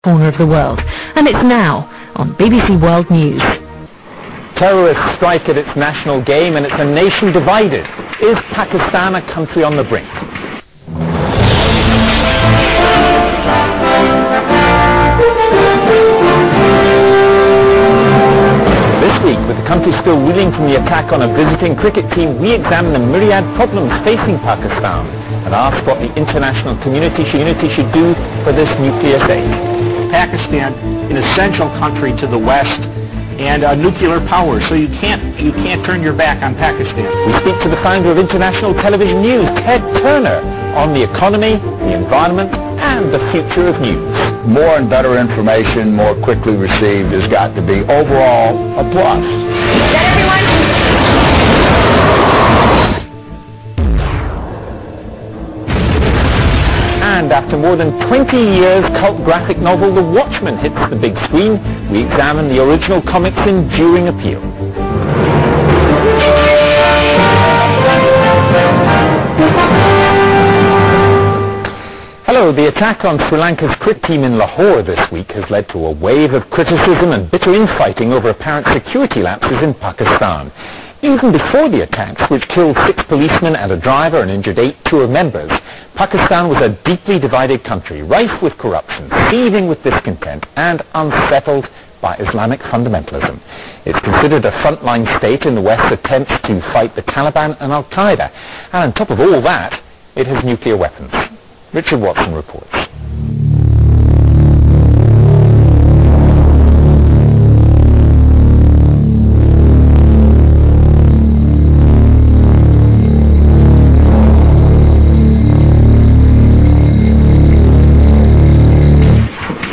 corner of the world, and it's now on BBC World News. Terrorists strike at its national game and it's a nation divided. Is Pakistan a country on the brink? This week, with the country still reeling from the attack on a visiting cricket team, we examine the myriad problems facing Pakistan and ask what the international community should do for this nuclear state. Pakistan, an essential country to the West, and a nuclear power, so you can't turn your back on Pakistan. We speak to the founder of International Television News, Ted Turner, on the economy, the environment, and the future of news. More and better information, more quickly received, has got to be overall a plus. Is that everyone? And after more than 20 years, cult graphic novel The Watchmen hits the big screen. We examine the original comic's enduring appeal. Hello, the attack on Sri Lanka's cricket team in Lahore this week has led to a wave of criticism and bitter infighting over apparent security lapses in Pakistan. Even before the attacks, which killed 6 policemen and a driver and injured 8 tour members, Pakistan was a deeply divided country, rife with corruption, seething with discontent, and unsettled by Islamic fundamentalism. It's considered a frontline state in the West's attempts to fight the Taliban and Al-Qaeda. And on top of all that, it has nuclear weapons. Richard Watson reports.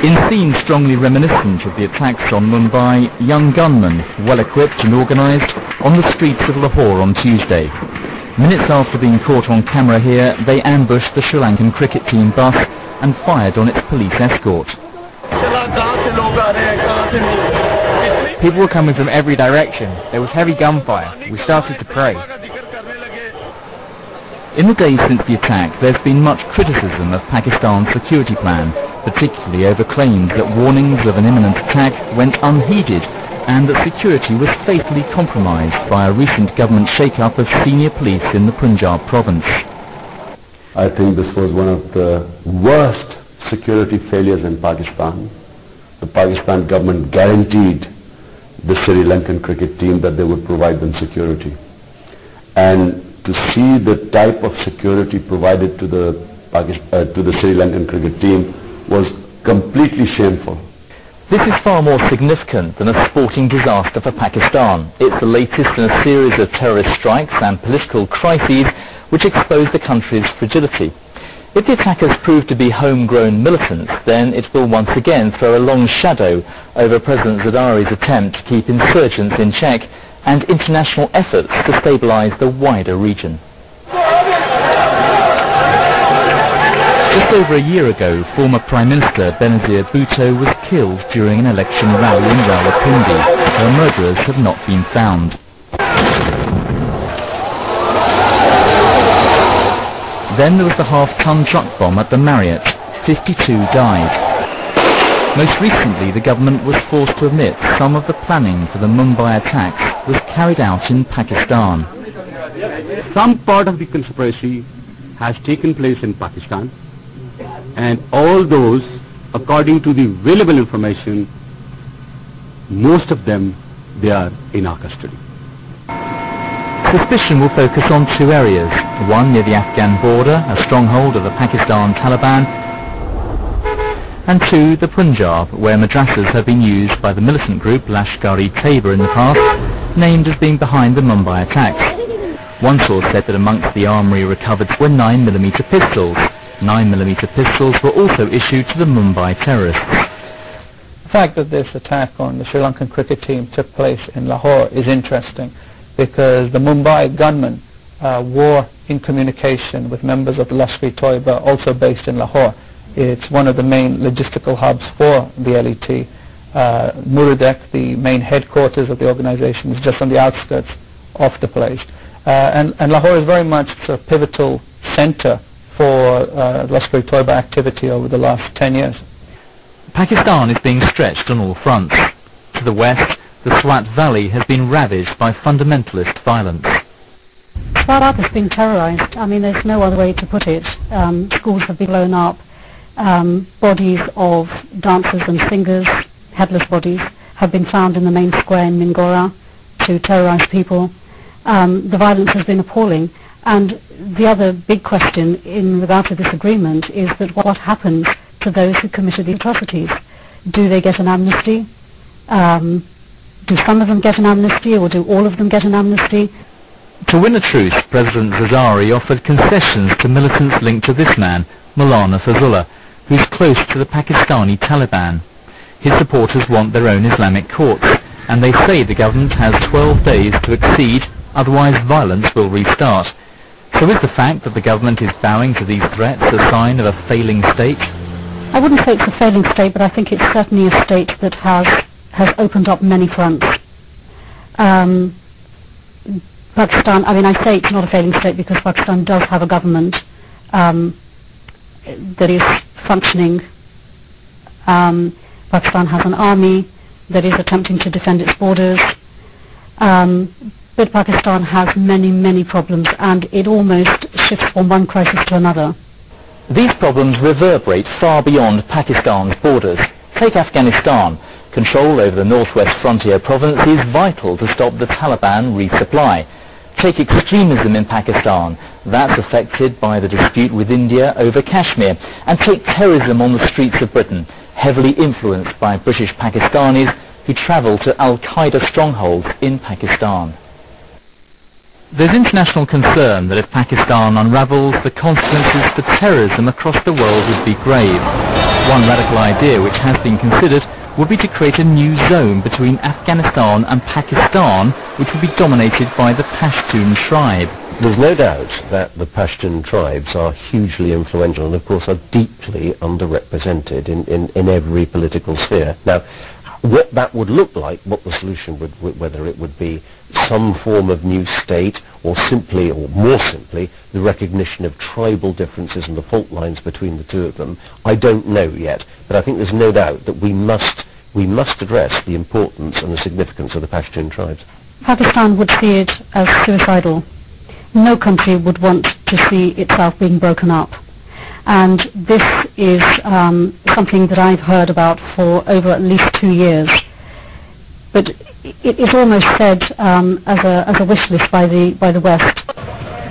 In scenes strongly reminiscent of the attacks on Mumbai, young gunmen, well-equipped and organised, on the streets of Lahore on Tuesday. Minutes after being caught on camera here, they ambushed the Sri Lankan cricket team bus and fired on its police escort. People were coming from every direction. There was heavy gunfire. We started to pray. In the days since the attack, there's been much criticism of Pakistan's security plan, particularly over claims that warnings of an imminent attack went unheeded and that security was fatally compromised by a recent government shake-up of senior police in the Punjab province. I think this was one of the worst security failures in Pakistan. The Pakistan government guaranteed the Sri Lankan cricket team that they would provide them security. And to see the type of security provided to the Sri Lankan cricket team was completely shameful. This is far more significant than a sporting disaster for Pakistan. It's the latest in a series of terrorist strikes and political crises which expose the country's fragility. If the attackers prove to be homegrown militants, then it will once again throw a long shadow over President Zardari's attempt to keep insurgents in check and international efforts to stabilise the wider region. Just over a year ago, former Prime Minister Benazir Bhutto was killed during an election rally in Rawalpindi. Her murderers have not been found. Then there was the half-ton truck bomb at the Marriott. 52 died. Most recently, the government was forced to admit some of the planning for the Mumbai attacks was carried out in Pakistan. Some part of the conspiracy has taken place in Pakistan, and all those, according to the available information, most of them, they are in our custody. Suspicion will focus on 2 areas, one near the Afghan border, a stronghold of the Pakistan Taliban, and 2, the Punjab, where madrasas have been used by the militant group Lashkar-e-Taiba in the past, named as being behind the Mumbai attacks. One source said that amongst the armoury recovered were 9mm pistols. 9mm pistols were also issued to the Mumbai terrorists. The fact that this attack on the Sri Lankan cricket team took place in Lahore is interesting because the Mumbai gunmen were in communication with members of the Lashkar-e-Taiba also based in Lahore. It's one of the main logistical hubs for the LET. Muradek, the main headquarters of the organization, is just on the outskirts of the place. And Lahore is very much a pivotal center for Lashkar-e-Taiba activity over the last 10 years. Pakistan is being stretched on all fronts. To the west, the Swat Valley has been ravaged by fundamentalist violence. Swat has been terrorized. I mean, there's no other way to put it. Schools have been blown up. Bodies of dancers and singers, headless bodies, have been found in the main square in Mingora to terrorize people. The violence has been appalling. And the other big question in regard to this agreement is that what happens to those who committed the atrocities? Do they get an amnesty? Do some of them get an amnesty, or do all of them get an amnesty? To win a truce, President Zardari offered concessions to militants linked to this man, Maulana Fazullah, who's close to the Pakistani Taliban. His supporters want their own Islamic courts, and they say the government has 12 days to accede, otherwise violence will restart. So is the fact that the government is bowing to these threats a sign of a failing state? I wouldn't say it's a failing state, but I think it's certainly a state that has opened up many fronts. Pakistan, I mean, I say it's not a failing state because Pakistan does have a government that is functioning. Pakistan has an army that is attempting to defend its borders. But Pakistan has many, many problems, and it almost shifts from one crisis to another. These problems reverberate far beyond Pakistan's borders. Take Afghanistan. Control over the northwest frontier province is vital to stop the Taliban resupply. Take extremism in Pakistan. That's affected by the dispute with India over Kashmir. And take terrorism on the streets of Britain, heavily influenced by British Pakistanis who travel to Al-Qaeda strongholds in Pakistan. There's international concern that if Pakistan unravels, the consequences for terrorism across the world would be grave. One radical idea which has been considered would be to create a new zone between Afghanistan and Pakistan, which would be dominated by the Pashtun tribe. There's no doubt that the Pashtun tribes are hugely influential and of course are deeply underrepresented in every political sphere. Now, what that would look like, what the solution would, whether it would be some form of new state or simply, or more simply, the recognition of tribal differences and the fault lines between the two of them, I don't know yet. But I think there's no doubt that we must address the importance and the significance of the Pashtun tribes. Pakistan would see it as suicidal. No country would want to see itself being broken up. And this is something that I've heard about for over at least 2 years. But it is almost said as a wish list by the West.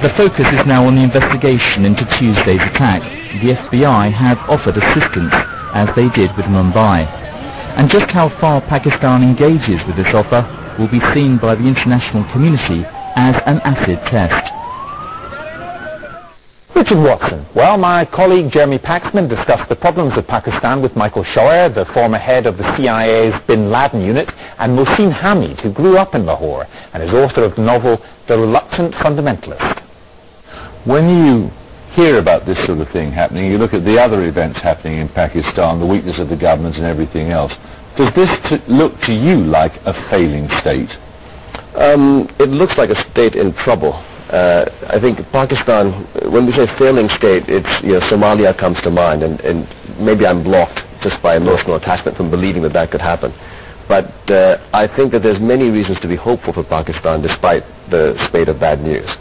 The focus is now on the investigation into Tuesday's attack. The FBI have offered assistance, as they did with Mumbai. And just how far Pakistan engages with this offer will be seen by the international community as an acid test. Richard Watson. Well, my colleague Jeremy Paxman discussed the problems of Pakistan with Michael Shoer, the former head of the CIA's Bin Laden unit, and Mohsin Hamid, who grew up in Lahore and is author of the novel The Reluctant Fundamentalist. When you hear about this sort of thing happening, you look at the other events happening in Pakistan, the weakness of the government and everything else, does this look to you like a failing state? It looks like a state in trouble. I think Pakistan, when we say failing state, it's, Somalia comes to mind, and maybe I'm blocked just by emotional attachment from believing that that could happen. But I think that there's many reasons to be hopeful for Pakistan despite the spate of bad news.